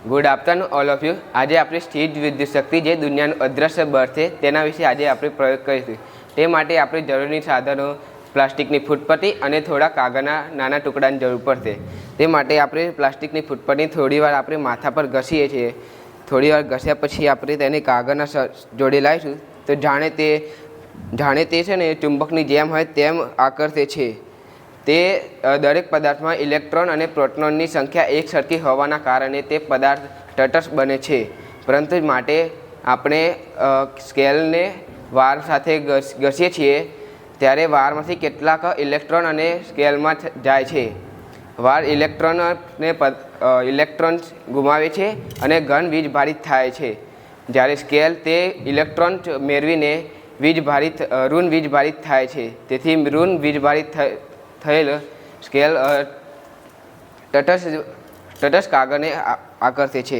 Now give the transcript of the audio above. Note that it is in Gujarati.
Good afternoon all of you. આજે આપણે સ્થિર વિદ્યુત શક્તિ જે દુનિયાનું અદ્રશ્ય બળ છે તેના વિશે આજે આપણે પ્રયોગ કરીશું। તે માટે આપણે જરૂરી સાધનો પ્લાસ્ટિકની ફૂટપટ્ટી અને થોડા કાગળના નાના ટુકડાની જરૂર પડશે। તે માટે આપણે પ્લાસ્ટિકની ફૂટપટ્ટી થોડીવાર આપણે માથા પર ઘસીએ છીએ। થોડીવાર ઘસ્યા પછી આપણે તેને કાગળના જોડે લાવીશું તો જાણે તે છે ને ચુંબકની જેમ હોય તેમ આકર્ષે છે। તે દરેક પદાર્થમાં ઇલેક્ટ્રોન અને પ્રોટોનની સંખ્યા એકસરખી હોવાના કારણે તે પદાર્થ તટસ્થ બને છે। પરંતુ માટે આપણે સ્કેલને વાર સાથે ઘસીએ છીએ ત્યારે વારમાંથી કેટલાક ઇલેક્ટ્રોન અને સ્કેલમાં જાય છે। વાર ઇલેક્ટ્રોન ગુમાવે છે અને ઘન વીજભારિત થાય છે, જ્યારે સ્કેલ તે ઇલેક્ટ્રોન મેળવીને ઋણ વીજભારિત થાય છે। તેથી ઋણ વીજભારિત થયેલ સ્કેલ તટસ્થ કાગળને આકર્ષે છે।